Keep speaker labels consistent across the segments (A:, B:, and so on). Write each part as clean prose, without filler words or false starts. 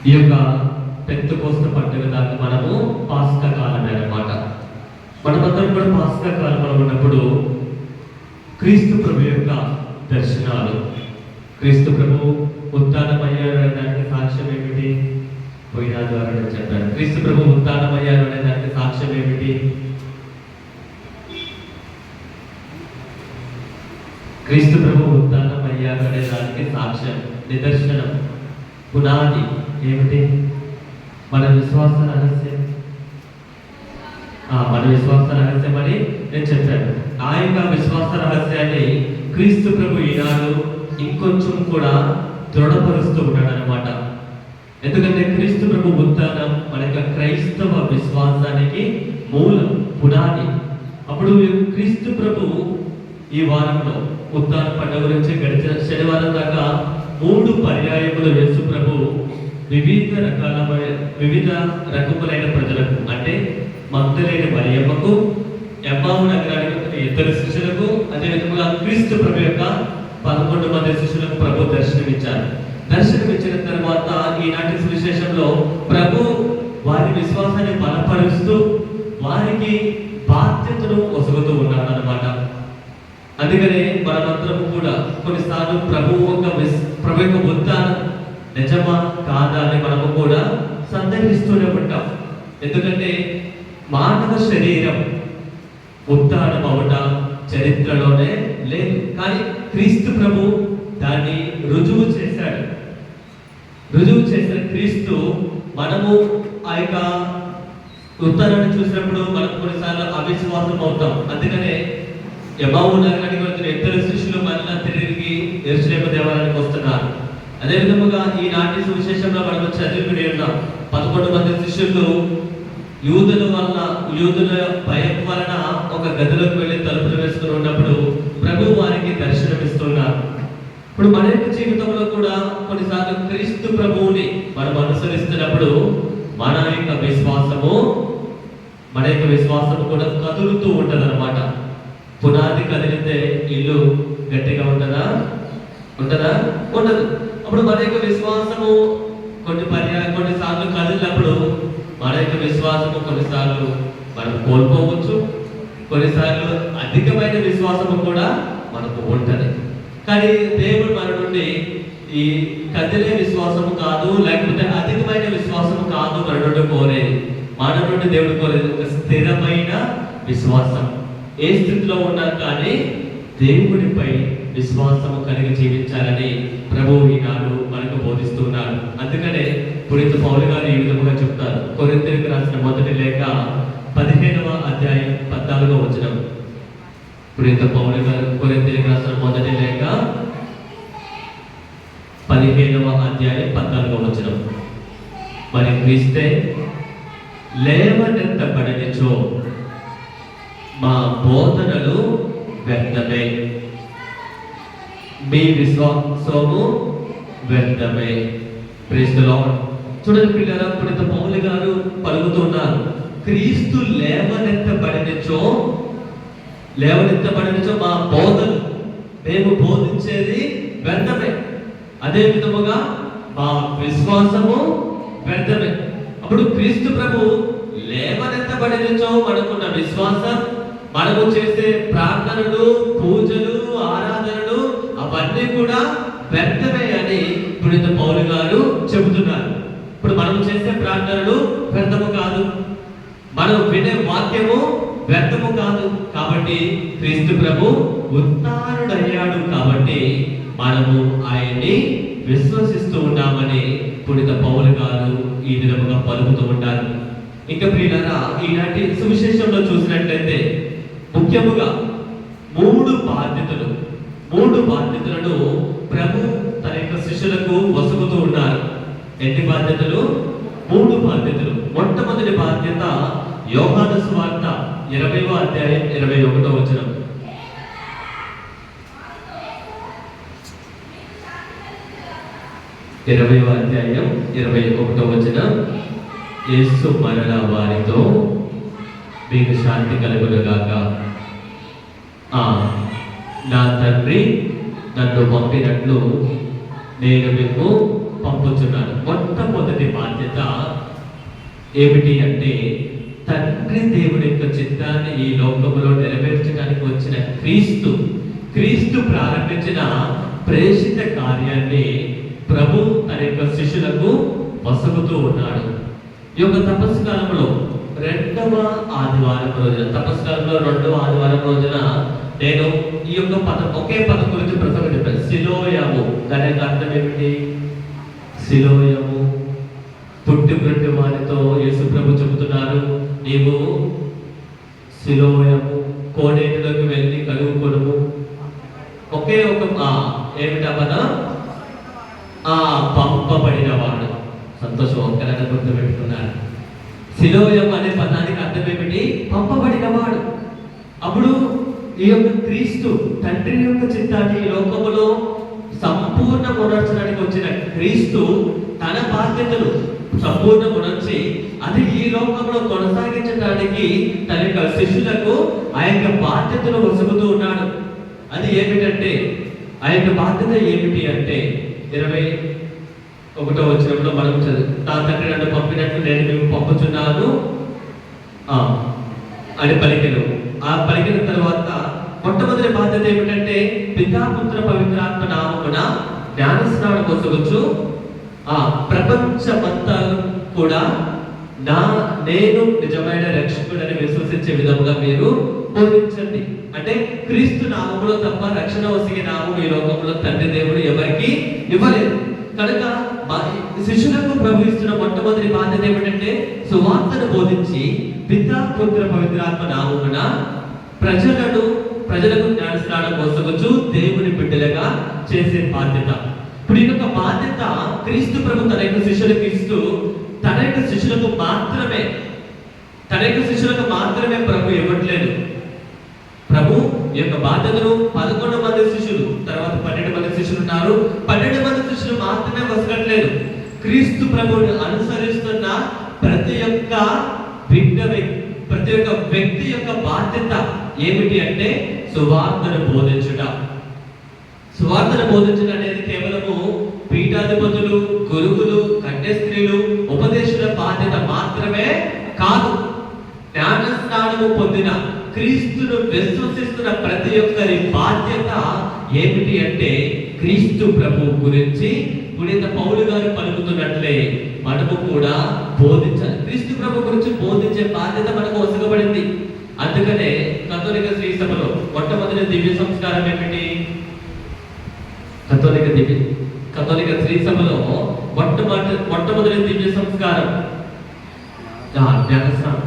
A: ఈ యొక్క పెంతెకోస్తు పండుగ దాకా మనము పాస్కా కాలమే అన్నమాట. మనమందరం కూడా పాస్కా కాలంలో ఉన్నప్పుడు క్రీస్తు ప్రభు యొక్క దర్శనాలు, క్రీస్తు ప్రభు ఉత్థానమయ్యారు అనే దానికి సాక్ష్యం ఏమిటి? పోయిన ద్వారా చెప్పారు. క్రీస్తు ప్రభు ఉత్థానమయ్యారు అనే దానికి సాక్ష్యం ఏమిటి? క్రీస్తు ప్రభు ఉత్థానమయ్యారు అనే దానికి సాక్ష్యం, నిదర్శనం, పునాది ఏమిటి? మన విశ్వాస రహస్యం. మన విశ్వాస రహస్యం అని నేను చెప్పాను. ఆ యొక్క విశ్వాస రహస్యాన్ని క్రీస్తు ప్రభు ఈనాడు ఇంకొంచెం కూడా దృఢపరుస్తూ ఉన్నాడు అనమాట. ఎందుకంటే క్రీస్తు ప్రభు ఉత్థానం మన యొక్క క్రైస్తవ విశ్వాసానికి మూలం, పునాది. అప్పుడు క్రీస్తు ప్రభు ఈ వారంలో ఉత్థాన పండుగ గురించి గడిచిన శనివారం దాకా 3 పర్యాయములు యేసు ప్రభు వివిధ రకములైన ప్రజలకు, అంటే మగ్దలేని మరియమ్మకు, ఎమ్మావు నగరానికి 2 శిష్యులకు, అదేవిధంగా క్రీస్తు ప్రభు యొక్క 11 మంది శిష్యులకు ప్రభు దర్శనమిచ్చారు. దర్శనమిచ్చిన తర్వాత ఈనాటి సువిశేషంలో ప్రభు వారి విశ్వాసాన్ని బలపరుస్తూ వారికి బాధ్యతను ఒసుగుతూ ఉన్నాడు అన్నమాట. అందుకనే మనమందరం కూడా కొన్నిసార్లు ప్రభు యొక్క ఉత్థానం నిజమా కాదా అని మనము కూడా సందేహిస్తూనే ఉంటాం. ఎందుకంటే మానవ శరీరం ఉత్థానం అవట చరిత్రలోనే లేదు, కానీ క్రీస్తు ప్రభు దాన్ని రుజువు చేశాడు. రుజువు చేసిన క్రీస్తు మనము ఆ యొక్క ఉత్థానాన్ని చూసినప్పుడు మనం కొన్నిసార్లు అవిశ్వాసం అవుతాం. అందుకనే ఎమ్మావు నగరానికి వచ్చిన 2 శిష్యులు మళ్ళీ తిరిగి యెరూషలేము దేవాలయానికి వస్తున్నారు. అదేవిధంగా ఈనాటి సువిశేషంలో మనం చదివి ఉన్నాం. 11 మంది శిష్యులు యూదుల భయం వలన ఒక గదిలోకి వెళ్ళి తలుపులు వేసుకుని ఉన్నప్పుడు ప్రభు వారికి దర్శనమిస్తున్నారు. ఇప్పుడు మన యొక్క జీవితంలో కూడా కొన్నిసార్లు క్రీస్తు ప్రభువుని మనం అనుసరిస్తున్నప్పుడు మన యొక్క విశ్వాసము కూడా కదులుతూ ఉంటది అనమాట. పునాది కదిలితే ఇల్లు గట్టిగా ఉంటుందా? ఉండదు. అప్పుడు మన యొక్క విశ్వాసము కొన్నిసార్లు కదిలినప్పుడు మన యొక్క విశ్వాసము కొన్నిసార్లు మనం కోల్పోవచ్చు, కొన్నిసార్లు అధికమైన విశ్వాసము కూడా మనకు ఉంటుంది. కానీ దేవుడు మన నుండి ఈ కదిలే విశ్వాసము కాదు, లేకపోతే అధికమైన విశ్వాసము కాదు మన నుండి కోరేది. మన నుండి దేవుడు కోరేది ఒక స్థిరమైన విశ్వాసం. ఏ స్థితిలో ఉన్నా కానీ దేవుడిపై విశ్వాసము కలిగి జీవించాలని ప్రభువు ఈనాడు మనకు బోధిస్తున్నారు. అందుకనే పునీత పౌలు గారు ఈ విధముగా చెప్తారు. కొరింథీయులకు రాసిన మొదటి లేఖ 15వ అధ్యాయం 14వ వచనం. పునీత పౌలు గారు కొరింథీయులకు రాసిన మొదటి లేఖ 15వ అధ్యాయం 14వ వచనం. మరి క్రీస్తే లేవనెత్తబడనిచో మా బోధనలు వ్యర్థమే, మీ విశ్వాసము వ్యర్థమే. Praise the Lord. చూడండి పిల్లరా, పునీత పౌలు గారు పలుకుతున్నారు, క్రీస్తు లేవనెత్తబడినచో మా బోధలు, మేము బోధించేది వ్యర్థమే, అదే విధముగా మా విశ్వాసము వ్యర్థమే. అప్పుడు క్రీస్తు ప్రభు లేవనెత్తబడినచో మనకున్న విశ్వాసం, మనము చేసే ప్రార్థనలు, పూజలు, ఆరాధనలు అవన్నీ కూడా వ్యర్థమే అని పునీత పౌలు గారు చెబుతున్నారు. ఇప్పుడు మనం చేసే ప్రార్థనలు వ్యర్థము కాదు, మనం వినే వాక్యము వ్యర్థము కాదు. కాబట్టి క్రీస్తు ప్రభు ఉత్థానుడయ్యాడు కాబట్టి మనము ఆయన్ని విశ్వసిస్తూ ఉన్నామని పునీత పౌలు గారు ఈ విధముగా పలుకుతూ ఉంటారు. ఇంకా ప్రియులారా, ఈనాటి సువిశేషంలో చూసినట్లయితే ముఖ్యముగా 3 బాధ్యతలను ప్రభు తన యొక్క శిష్యులకు వసుకుతూ ఉన్నారు. ఎన్ని బాధ్యతలు? 3 బాధ్యతలు. మొట్టమొదటి బాధ్యత యోహాను సువార్త 20వ అధ్యాయం 21వ వచనం. యేసు మరలా వారితో, మీకు శాంతి కలుగునుగాక. నా తండ్రి నన్ను పంపినట్లు నేను మీకు పంపుచున్నాను. మొట్టమొదటి ఏమిటి అంటే తండ్రి దేవుడి యొక్క చిత్తాన్ని ఈ లోకంలో నెరవేర్చడానికి వచ్చిన క్రీస్తు ప్రారంభించిన ప్రేషిత కార్యాన్ని ప్రభు తన యొక్క శిష్యులకు వసగుతూ ఉన్నాడు. ఈ యొక్క తపస్సు కాలంలో రెండవ ఆదివారం రోజున నేను ఈ యొక్క ఒకే పదం గురించి ప్రసంగం చెప్పాను. సిలోయము, దాని యొక్క అర్థం ఏమిటి? సిలోయము, పుట్టుకొట్టి వారితో యేసు ప్రభు చెబుతున్నారు, నీవు సిలోయము కోనేటిలోకి వెళ్ళి కలుగుకొనుము. ఒకే ఒక ఏమిటా పదం? పంపబడిన వాడు. సంతోషం, ఒక్కరైనా గుర్తు పెట్టుకున్నారు. సిలోయం అనే పదానికి అర్థం ఏమిటి? పంపబడిన వాడు. అప్పుడు ఈ యొక్క క్రీస్తు తండ్రి యొక్క చిత్తాన్ని ఈ లోకములో సంపూర్ణ ఉనర్చడానికి వచ్చిన క్రీస్తు తన బాధ్యతలు సంపూర్ణ ఉనర్చి అది ఈ లోకంలో కొనసాగించడానికి తన యొక్క శిష్యులకు ఆ యొక్క బాధ్యతను వసుకుతూ ఉన్నాడు. అది ఏమిటంటే, ఆ యొక్క బాధ్యత ఏమిటి అంటే 21వ వచనంలో మనం నా తండ్రి నన్ను పంపినట్లు నేను మేము పంపుచున్నాను అని పలికెను. ఆ పలికిన తర్వాత మొట్టమొదటి బాధ్యత ఏమిటంటే పితా పుత్ర పవిత్రాత్మ నామమున జ్ఞానస్నానం పొందవచ్చు. ప్రపంచమంతా కూడా నేను నిజమైన రక్షకుడని విశ్వసించే విధముగా మీరు బోధించండి. అంటే క్రీస్తు నామములో తప్ప రక్షణ వసిగే నామం ఈ లోకంలో తండ్రి దేవుడు ఎవరికి ఇవ్వలేదు. కనుక శిష్యులకు ప్రభు ఇస్తున్న మొట్టమొదటి బాధ్యత ఏమిటంటే సువార్తను బోధించి పితా పుత్ర పవిత్రాత్మ నామమున ప్రజలకు జ్ఞానస్నానం పోసవచ్చు, దేవుని బిడ్డలుగా చేసే బాధ్యత. ఇప్పుడు ఈ యొక్క బాధ్యత క్రీస్తు ప్రభు తన యొక్క శిష్యులకు ఇస్తూ తన యొక్క శిష్యులకు మాత్రమే ప్రభు ఇవ్వట్లేదు. ప్రభు ఈ యొక్క బాధ్యతను 11 మంది శిష్యులు, తర్వాత 12 మంది శిష్యులు ఉన్నారు. 12 మంది శిష్యులు మాత్రమే వసగట్లేదు. క్రీస్తు ప్రభువుని అనుసరిస్తున్న ప్రతి ఒక్క వ్యక్తి యొక్క బాధ్యత ఏమిటి అంటే సువార్తను బోధించడం అనేది కేవలము పీఠాధిపతులు, గురువులు, కన్య స్త్రీలు, ఉపదేశుల బాధ్యత మాత్రమే కాదు. జ్ఞానస్నానము పొందిన క్రీస్తును విశ్వసిస్తున్న ప్రతి ఒక్కరి బాధ్యత ఏమిటి అంటే క్రీస్తు ప్రభు గురించి పునీత పౌలు గారు పలుకుతున్నట్లే మనము కూడా బోధించాలి. క్రీస్తు ప్రభు గురించి బోధించే బాధ్యత మనకు వసగబడింది. అందుకనే కథోలిక శ్రీ సభలో మొట్టమొదటి దివ్య సంస్కారం ఏమిటి? కథోలిక శ్రీ సభలో మొట్టమొదటి దివ్య సంస్కారం జ్ఞానస్నానం.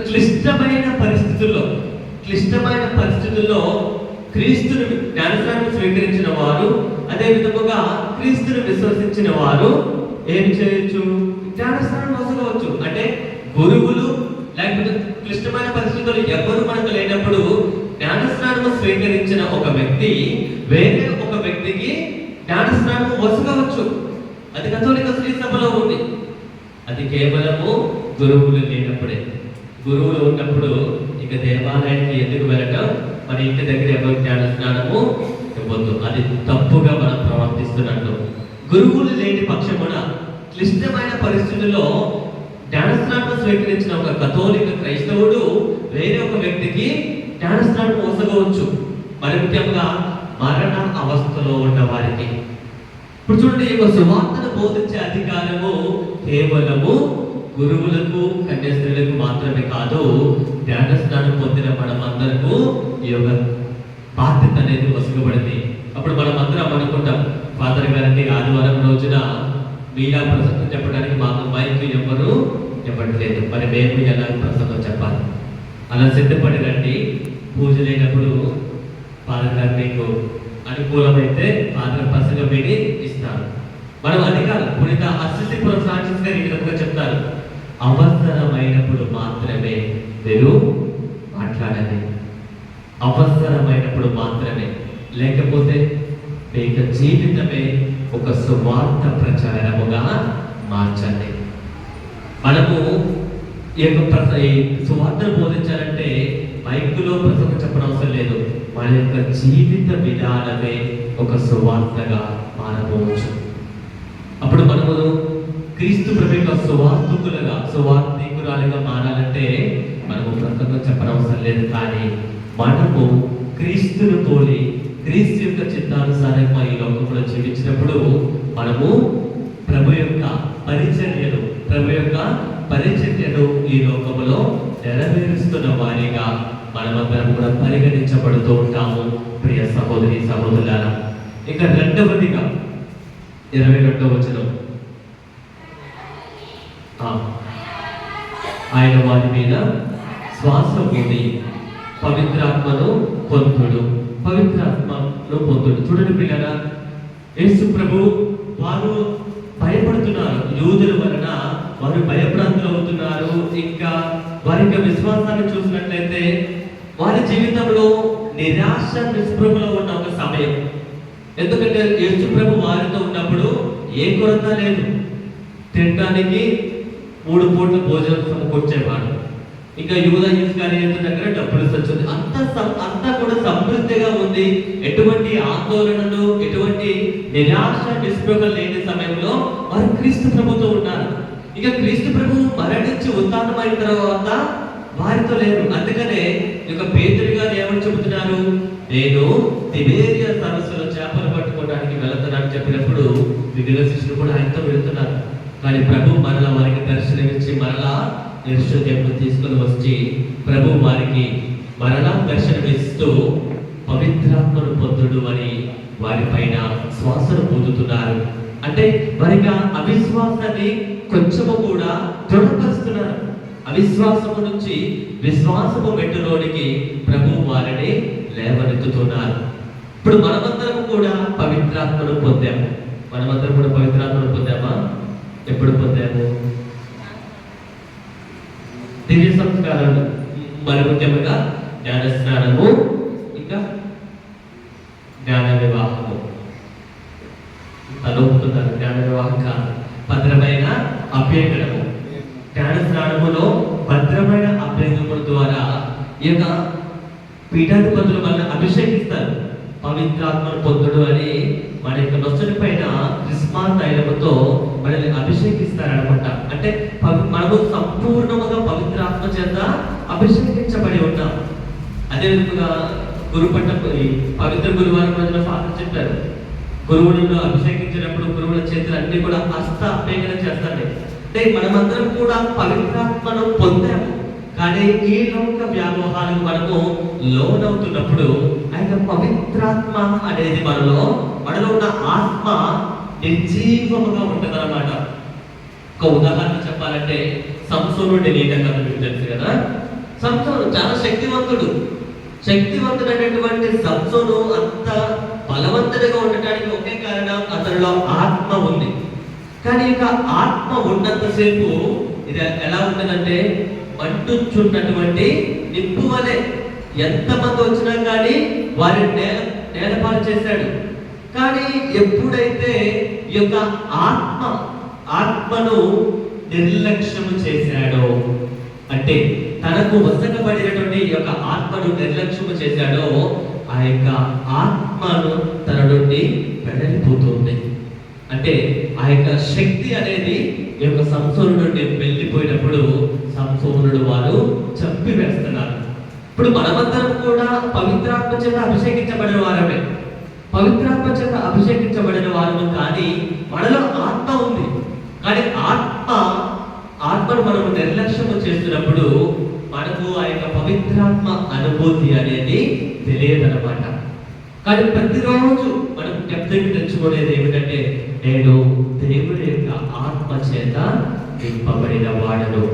A: క్లిష్టమైన పరిస్థితుల్లో క్రీస్తుని జ్ఞానస్నానం స్వీకరించిన వారు, అదే విధముగా క్రీస్తుని విశ్వసించిన వారు ఏం చేయొచ్చు? జ్ఞానస్నానం వసగవచ్చు. అంటే గురువులు లేకపోతే క్లిష్టమైన పరిస్థితుల్లో ఎవరు మనకు లేనప్పుడు జ్ఞానస్నానం స్వీకరించిన ఒక వ్యక్తి వేరే ఒక వ్యక్తికి జ్ఞానస్నానం వసగవచ్చు. అది కథోలిక శ్రీ సభలో ఉంది. అది కేవలము గురువులు లేనప్పుడే. గురువులు ఉన్నప్పుడు ఇక దేవాలయానికి ఎందుకు వెళ్ళటం? మన ఇంటి దగ్గర ఎవరు జ్ఞానస్నానము ఇవ్వద్దు. అది తప్పుగా మనం ప్రవర్తిస్తున్నట్టు. గురువులు లేని పక్షమున క్లిష్టమైన పరిస్థితుల్లో జ్ఞానస్నానం స్వీకరించిన ఒక కథోలిక క్రైస్తవుడు వేరే ఒక వ్యక్తికి జ్ఞానస్నానం వసగవచ్చు. మరి ముఖ్యంగా మరణ అవస్థలో ఉన్న వారికి. ఇప్పుడు చూడండి, ఈ సువార్తను బోధించే అధికారము కేవలము గురువులకు, కన్యాస్త్రీలకు మాత్రమే కాదు, జ్ఞానస్నానం పొందిన మనమందరకు ఈ యొక్క బాధ్యత అనేది వసగబడింది. అప్పుడు మనం అందరం అనుకుంటాం, ఫాదర్ గారికి ఆదివారం రోజున మీరా ప్రసంగం చెప్పడానికి మాకు మైక్ ఎవరు ఇవ్వట్లేదు, మరి మేము ఎలా ప్రసంగం చెప్పాలి? అలా సిద్ధపడి రండి. పూజ లేనప్పుడు ఫాదర్ గారు మీకు అనుకూలమైతే ఫాదర్ ప్రసంగం విని ఇస్తారు. మనం అది కాదు. పునీత అసిసిపురం ఫ్రాన్సిస్ గారు ఈ విధంగా చెప్తారు, అవసరమైనప్పుడు మాత్రమే మీరు మాట్లాడాలి. అవసరమైనప్పుడు మాత్రమే, లేకపోతే మీ జీవితమే ఒక సువార్త ప్రచారముగా మార్చండి. మనము ఈ యొక్క సువార్తను బోధించాలంటే మైకులో ప్రసంగం చెప్పడం అవసరం లేదు. మన యొక్క జీవిత విధానమే ఒక సువార్తగా మారవచ్చు. అప్పుడు మనము క్రీస్తు ప్రభు యొక్క సువార్థికురాలుగా మారాలంటే మనము ప్రసంగం చెప్పనవసరం లేదు. కానీ మనము క్రీస్తును పోలి క్రీస్తు యొక్క చిత్తానుసారంగా ఈ లోకంలో జీవించినప్పుడు మనము ప్రభు యొక్క పరిచర్యను ఈ లోకములో నెరవేరుస్తున్న వారిగా మనమందరం కూడా పరిగణించబడుతూ ఉంటాము. ప్రియ సహోదరి సహోదరులారా, ఇక రెండవదిగా 22వ వచనం, ఆయన వారి మీద శ్వాస ఊది పవిత్రాత్మను పొందుడు. చూడండి పిల్లరా, యేసు ప్రభు వారు భయపడుతున్నారు. యూదుల వలన వారు భయభ్రాంతులు అవుతున్నారు. ఇంకా వారి యొక్క విశ్వాసాన్ని చూసినట్లయితే వారి జీవితంలో నిరాశ నిస్పృహలో ఉన్న ఒక సమయం. ఎందుకంటే యేసు ప్రభు వారితో ఉన్నప్పుడు ఏ కొరత లేదు. తినడానికి 3 పూట్ల భోజనం సమకూర్చేవాడు. ఇంకా యూదా ఇస్కరియోతు దగ్గర డబ్బులు వచ్చింది. అంతా కూడా సమృద్ధిగా ఉంది. ఎటువంటి ఆందోళనలు, ఎటువంటి నిరాశ నిస్పృహ లేని సమయంలో వారు క్రీస్తు ప్రభుతో ఉన్నారు. ఇక క్రీస్తు ప్రభు మరణించి ఉత్థానమైన తర్వాత వారితో లేరు. అందుకనే ఇక పేతురు గారు ఏమని చెబుతున్నారు, నేను తిబేరియా సరస్సులో చేపలు పట్టుకోవడానికి వెళుతున్నానని చెప్పినప్పుడు మిగిలిన శిష్యులు కూడా ఆయనతో వెళుతున్నారు. కానీ ప్రభు మరలా వారికి దర్శనమిచ్చి మరలా యెరూషలేముకు తీసుకొని వచ్చి ప్రభు వారికి మరలా దర్శనమిస్తూ పవిత్రాత్మను పొందుడు అని వారి పైన శ్వాసను పొందుతున్నారు. అంటే వారిగా అవిశ్వాసాన్ని కొంచెము కూడా దృఢపరుస్తున్నారు. అవిశ్వాసము నుంచి విశ్వాసము మెట్టులోనికి ప్రభు వారిని లేవనెత్తుతున్నారు. ఇప్పుడు మనమందరం కూడా పవిత్రాత్మను పొందాము. పొందామా? ఎప్పుడు పొందాము? దివ్య సంస్కారాలు, మరి ముఖ్యంగా జ్ఞాన స్నానము, ఇంకా జ్ఞాన వివాహము. తలుపుతున్నారు జ్ఞాన వివాహం కాదు, భద్రమైన అభ్యంగనము. జ్ఞాన స్నానములో భద్రమైన అభ్యంగముల ద్వారా ఈ యొక్క పీఠాధిపతులు మనల్ని అభిషేకిస్తారు. పవిత్రాత్మను పొందుడు అని మన యొక్క నొసటి పైన క్రిస్మా తైలముతో మనల్ని అభిషేకిస్తారనమాట. అంటే మనము సంపూర్ణముగా పవిత్రాత్మ చేత అభిషేకించబడి ఉన్నాం. అదే విధంగా పవిత్ర గురువారం రోజున ఫాదర్ చెప్పారు, గురువులను అభిషేకించినప్పుడు గురువుల చేతులు అన్ని కూడా హస్త అభ్యంగన చేస్తాయి. అంటే మనమందరం కూడా పవిత్రాత్మను పొందాము. కానీ ఈ లోక వ్యామోహాలకు మనము లోనవుతున్నప్పుడు ఆ యొక్క పవిత్రాత్మ అనేది మనలో ఉన్న ఆత్మ నిర్జీవముగా ఉంటుందన్నమాట. ఒక ఉదాహరణ చెప్పాలంటే సంసోనుడి నీట కథ మీకు తెలుసు కదా. సంసోను చాలా శక్తివంతుడైనటువంటి సంసోను అంత బలవంతుడిగా ఉండటానికి ఒకే కారణం, అతనిలో ఆత్మ ఉంది. కానీ ఇక ఆత్మ ఉన్నంతసేపు ఇది ఎలా ఉంటుందంటే మంటుచున్నటువంటి నిప్పు వలె. ఎంతమంది వచ్చినా కానీ వారిని నేలపాలు చేశాడు. కానీ ఎప్పుడైతే ఈ యొక్క ఆత్మను నిర్లక్ష్యము చేశాడో, అంటే తనకు వసగబడినటువంటి ఈ యొక్క ఆత్మను నిర్లక్ష్యము చేశాడో, ఆ యొక్క ఆత్మను తన నుండి వెడలిపోతుంది. అంటే ఆ యొక్క శక్తి అనేది ఈ యొక్క సంసోను నుండి వెళ్ళిపోయినప్పుడు సంసోనుడు వారు చంపి వేస్తున్నారు. ఇప్పుడు మనమందరం కూడా పవిత్రాత్మ చేత అభిషేకించబడిన వారమే. కానీ మనలో ఆత్మ ఉంది. కానీ ఆత్మను మనం నిర్లక్ష్యము చేస్తున్నప్పుడు మనకు ఆ యొక్క పవిత్రాత్మ అనుభూతి అనేది తెలియదన్నమాట. కానీ ప్రతిరోజు మనం జ్ఞప్తికి తెచ్చుకునేది ఏమిటంటే, నేను దేవుడి యొక్క ఆత్మ చేత నింపబడిన వాడను,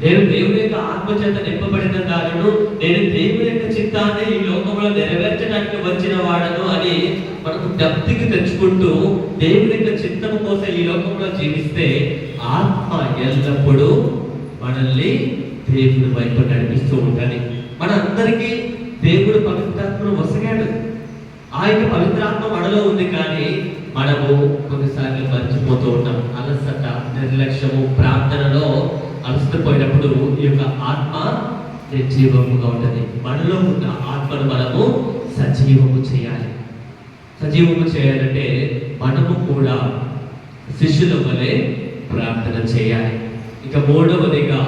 A: నేను దేవుడి యొక్క ఆత్మ చేత నింపబడిన దానిను, నేను దేవుడి యొక్క చిత్తాన్ని ఈ లోకంలో నెరవేర్చడానికి వచ్చిన వాడను అని మనకు జ్ఞప్తికి తెచ్చుకుంటూ దేవుడి యొక్క చిత్తము కోసం ఈ లోకంలో జీవిస్తే ఆత్మ ఎల్లప్పుడూ మనల్ని దేవుడి వైపు నడిపిస్తూ ఉంటుంది. మనందరికీ దేవుడు పవిత్రాత్మను వసగాడు. ఆ యొక్క పవిత్రాత్మ మనలో ఉంది. కానీ మనము కొన్నిసార్లు మర్చిపోతూ ఉంటాం. అలసట, నిర్లక్ష్యము, ప్రార్థనలో అలసిపోయినప్పుడు ఈ యొక్క ఆత్మ నిర్జీవముగా ఉంటుంది. మనలో ఉన్న ఆత్మను మనము సజీవము చేయాలంటే మనము కూడా శిష్యుల వలె ప్రార్థన చేయాలి. ఇక మూడవదిగా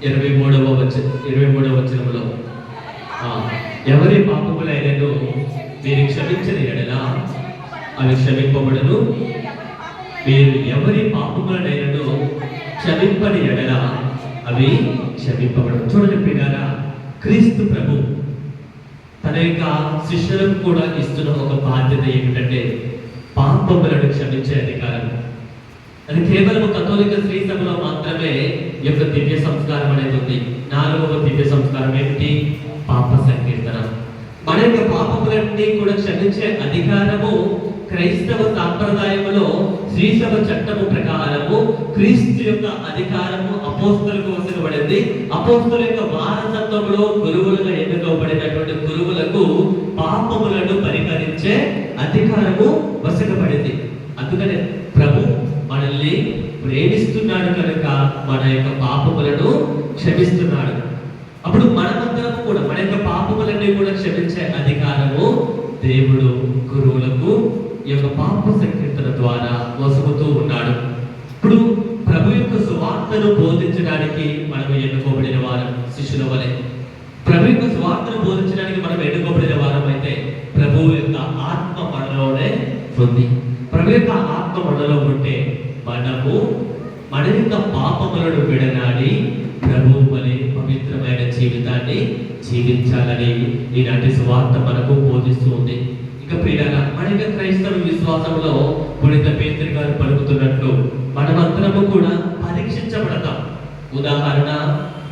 A: 23వ వచనంలో ఎవరి పాపములైనను మీరు క్షమించిన ఎడల అవి క్షమింపబడును, మీరు ఎవరి పాపములనైనను క్షమింపని ఎడల అవి క్షమింపబడవు. చూడండి ప్రియులారా, క్రీస్తు ప్రభు తన యొక్క శిష్యులకు కూడా ఇస్తున్న ఒక బాధ్యత ఏమిటంటే పాపములను క్షమించే అధికారం. అది కేవలం కథోలిక శ్రీ సభలో మాత్రమే ఈ యొక్క దివ్య సంస్కారం అనేది ఉంది. 4వ దివ్య సంస్కారం ఏమిటి? పాప సంకీర్తన. మన యొక్క పాపములన్నీ కూడా క్షమించే అధికారము క్రైస్తవ సాంప్రదాయములో శ్రీసభ చట్టము ప్రకారము క్రీస్తు యొక్క అధికారము అపోస్తలకు వసగబడింది. అపోస్తల యొక్క వారసత్వంలో గురువులుగా ఎన్నుకోబడినటువంటి గురువులకు పాపములను పరిహరించే అధికారము వసగబడింది. అందుకనే ప్రభు మనల్ని ప్రేమిస్తున్నాడు కనుక మన యొక్క పాపములను క్షమిస్తున్నాడు. అప్పుడు మనమందరం కూడా మన యొక్క పాపములన్నీ కూడా క్షమించే అధికారము దేవుడు గురువులకు ఈ యొక్క పాప సంకీర్తన ద్వారా వసుకుతూ ఉన్నాడు. ఇప్పుడు ప్రభు యొక్క సువార్తను బోధించడానికి మనం ఎన్నుకోబడిన వారం శిష్యుల వలె. ప్రభు యొక్క సువార్తను బోధించడానికి మనం ఎన్నుకోబడిన వారం అయితే ప్రభు యొక్క ఆత్మ మనలోనే ఉంది. ప్రభు యొక్క ఆత్మ మనలో ఉంటే మనము మన యొక్క పాపములను విడనాడి ప్రభు వలె పవిత్రమైన జీవితాన్ని జీవించాలని ఈనాటి సువార్త మనకు బోధిస్తూ ఉంది. ఇక ప్రియులారా, మన యొక్క క్రైస్తవ విశ్వాసంలో పునీత పేతురు గారు పలుకుతున్నట్లు మనమందరము కూడా పరీక్షించబడతాం. ఉదాహరణ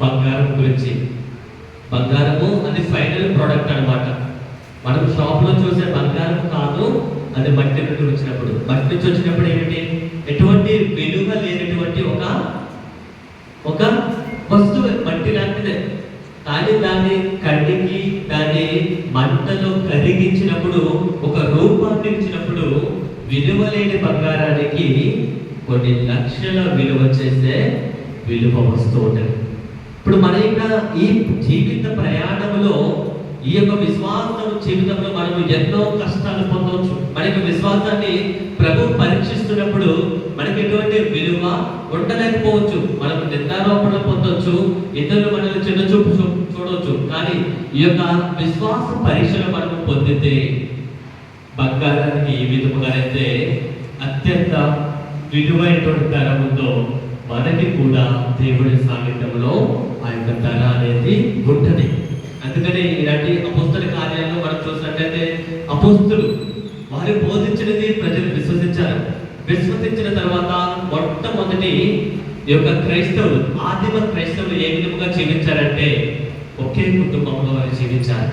A: బంగారం గురించి. బంగారము అది ఫైనల్ ప్రోడక్ట్ అన్నమాట. మనం షాప్ లో చూసే బంగారం కాదు, అది మట్టి నుండి వచ్చినప్పుడు. మట్టి నుంచి వచ్చినప్పుడు ఏమిటి? ఎటువంటి విలువ లేనటువంటి ఒక వస్తువు, మట్టి లాంటిదే. కానీ దాన్ని కడిగి దాన్ని మంటలో కరిగించినప్పుడు ఒక రూపాన్ని ఇచ్చినప్పుడు విలువ లేని బంగారానికి కొన్ని లక్షల విలువ చేసే విలువ వస్తూ ఉంటుంది. ఇప్పుడు మన యొక్క ఈ జీవిత ప్రయాణంలో ఈ యొక్క విశ్వాసం జీవితంలో మనం ఎన్నో కష్టాలు పొందవచ్చు. మన యొక్క విశ్వాసాన్ని ప్రభు పరీక్షిస్తున్నప్పుడు మనకి ఎటువంటి విలువ ఉండలేకపోవచ్చు. మనం నిందారోపణలు పొందవచ్చు, ఇతరులు మనల్ని చిన్న చూపు చూడవచ్చు. కానీ ఈ యొక్క విశ్వాస పరీక్షలు మనం పొందితే బంగారానికి ఈ విధముగానైతే అత్యంత విలువైనటువంటి ధర ఉందో మనకి కూడా దేవుడి సాన్నిధ్యంలో ఆ యొక్క ధర అనేది ఉంటుంది. అందుకని ఇలాంటి అపోస్తల కార్యాలను మనం చూసినట్లయితే అపోస్తలు వారు బోధించినది ప్రజలు విశ్వసించారు. విశ్వసించిన తర్వాత మొట్టమొదటి ఈ యొక్క క్రైస్తవులు, ఆదిమ క్రైస్తవులు ఏ విధంగా జీవించారంటే ఒకే కుటుంబంలో వారు జీవించారు.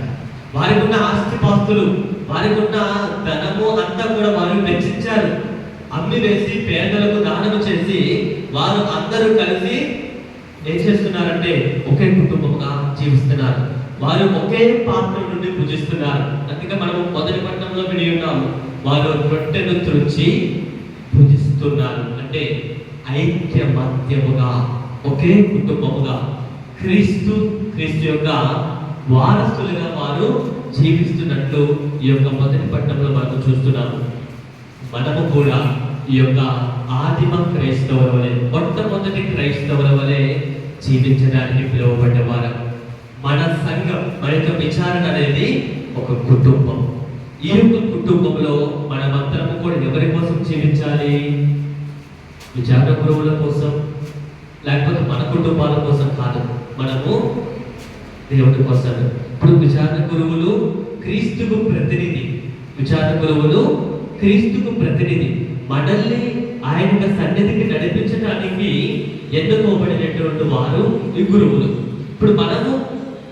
A: వారికి ఉన్న ఆస్తిపాస్తులు, వారికి ఉన్న ధనము అంతా కూడా వారు వెచ్చించారు. అమ్మి వేసి పేదలకు దానము చేసి వారు అందరూ కలిసి ఏం చేస్తున్నారంటే ఒకే కుటుంబంగా జీవిస్తున్నారు. వారు ఒకే పాత్ర నుండి పూజిస్తున్నారు. అందుకే మనము మొదటి పట్టణంలో విని ఉన్నాము, వారు రొట్టెను త్రుంచి పూజిస్తున్నారు. అంటే ఐక్యమత్యముగా ఒకే కుటుంబముగా క్రీస్తు యొక్క వారసులుగా వారు జీవిస్తున్నట్లు ఈ యొక్క మొదటి పట్టణంలో మనము చూస్తున్నాము. మనము కూడా ఈ యొక్క ఆదిమ క్రైస్తవుల వలె, మొట్టమొదటి క్రైస్తవుల వలె జీవించడానికి పిలువబడ్డవారు. మన సంఘం, మన యొక్క విచారణ అనేది ఒక కుటుంబం. ఈ యొక్క కుటుంబంలో మనమందరము కూడా ఎవరి కోసం జీవించాలి? విచారణ గురువుల కోసం, లేకపోతే మన కుటుంబాల కోసం కాదు, మనము దేవుడి కోసం. ఇప్పుడు విచారణ గురువులు క్రీస్తుకు ప్రతినిధి. విచారణ గురువులు క్రీస్తుకు ప్రతినిధి. మనల్ని ఆయన సన్నిధికి నడిపించడానికి ఎన్నుకోబడినటువంటి వారు ఈ గురువులు. ఇప్పుడు మనము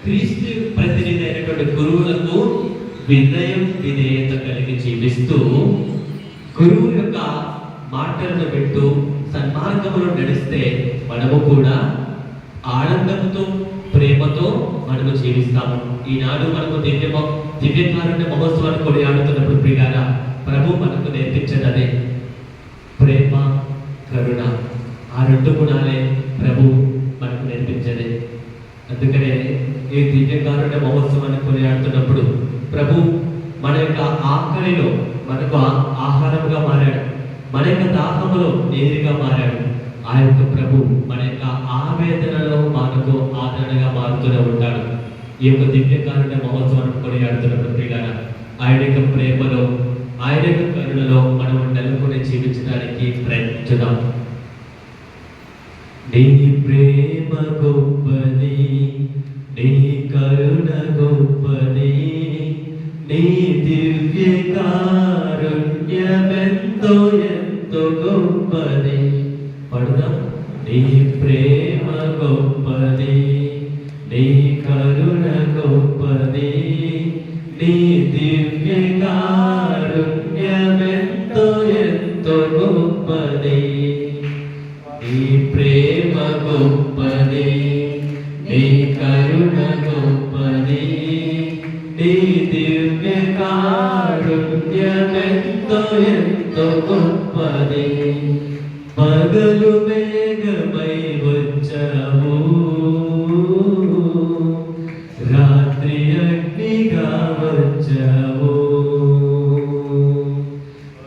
A: క్రీస్తు ప్రతినిధి అయినటువంటి గురువులకు వినయం విధేయత కలిగి జీవిస్తూ గురువు యొక్క మాటలను వింటూ సన్మార్గములో నడిస్తే మనము కూడా ఆనందంతో ప్రేమతో మనము జీవిస్తాము. ఈనాడు మనకు దివ్యకారుణ్య మహోత్సవాన్ని కొనియాడుతున్నప్పుడు ప్రియులారా, ప్రభు మనకు నేర్పించేది ప్రేమ, కరుణ. ఆ రెండు గుణాలే ప్రభు మనకు నేర్పించేది. అందుకనే ఈ దివ్యకారుణ్య మహోత్సవాన్ని కొనియాడుతున్నప్పుడు ప్రభు మన యొక్క ఆకలిలో మనకు ఆహారంగా మారాడు, మన యొక్క దాహములో నీరుగా మారాడు. ఆ యొక్క ప్రభు మన యొక్క ఆవేదనలో మనకు ఆదరణగా మారుతూనే ఉంటాడు. ఈ యొక్క దివ్యకారుణ్య మహోత్సవాన్ని కొనియాడుతున్నప్పుడు ప్రియులారా, ఆయన యొక్క ప్రేమలో, ఆయన యొక్క కరుణలో మనం నెలకొని జీవించడానికి ప్రయత్నించుదాం. నీ ప్రేమ గొప్పది, నీ కరుణ గొప్పది, నీ దివ్య కారుణ్యమెంతో ఎంతో గొప్పది. పడదాం. నీ ప్రేమ గొప్పది, నీ కరుణ గొప్పది, నీ దివ్య కారుణ్యమెంతో ఎంతో గొప్పది. నీ ప్రేమ గొప్పది, నీ కరుణ గొప్పది, నీ దివ్య కారుణ్యమెంతో ఎంతో గొప్పది. పగలు మేఘమై వచ్చావు, రాత్రి అగ్నిగా వచ్చావు.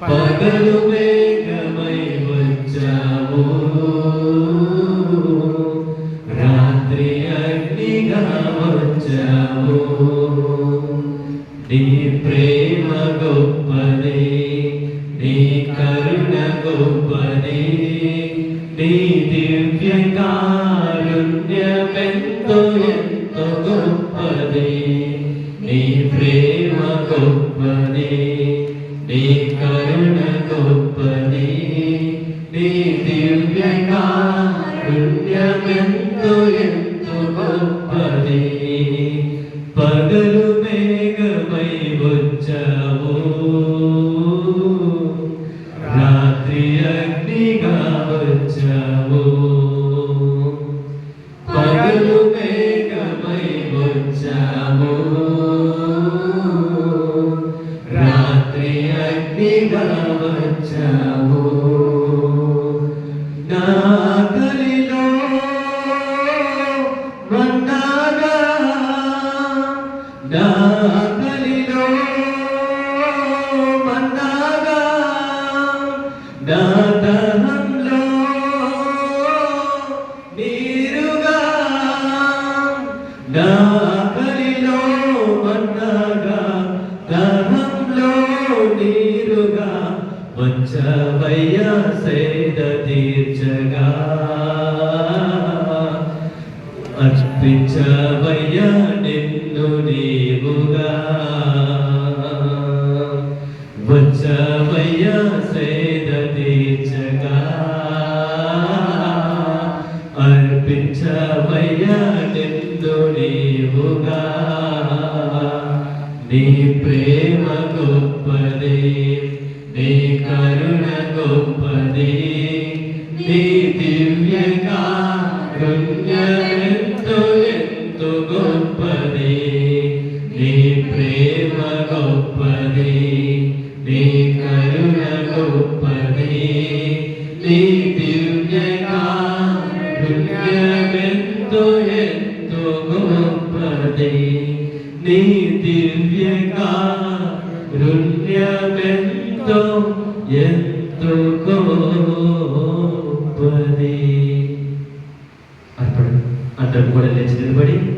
A: పగలు మేఘమై వచ్చావు, రాత్రి అగ్నిగా వచ్చావు. నీ ప్రేమ గొప్పది, నీ కరుణ గొప్పది, నీ దివ్య కారుణ్యమెంతో ఎంతో గొప్పది. నీ ప్రేమ గొప్పది, నీ కరుణ గొప్పది, నీ దివ్య కారుణ్యమెంతో ఎంతో గొప్పది. పగలు మేఘమై వచ్చావు, రాత్రి అగ్నిగా వచ్చావు. పగలు మేఘమై వచ్చావు, రాత్రి అగ్నిగా వచ్చావు. నా ఆకలిలో మన్నాగా, నా ఆకలిలో మన్నాగా, నా దహంలో నీరుగా, నా ఆకలిలో మన్నాగా, దహంలో నీరుగా వచ్చవయ్యా సేద తీర్చగా. అర్పించవయ్యా నిన్ను నీవుగా, వచ్చవయ్యా సేద తీర్చగా. అర్పించవయ్యా నిన్ను నీవుగా. నీ ప్రేమ గొప్పది, నీ కరుణ గొప్పది, నీ దివ్య కారుణ్యమెంతో ఎంతో గొప్పది. నీ ప్రేమ గొప్పది, నీ కరుణ గొప్పది, నీ దివ్య కారుణ్యమెంతో ఎంతో గొప్పది. నీ దివ్య కారుణ్యమెంతో ఎంతో గొప్పది. అర్పణ అందరం కూడా లేచి నిలబడి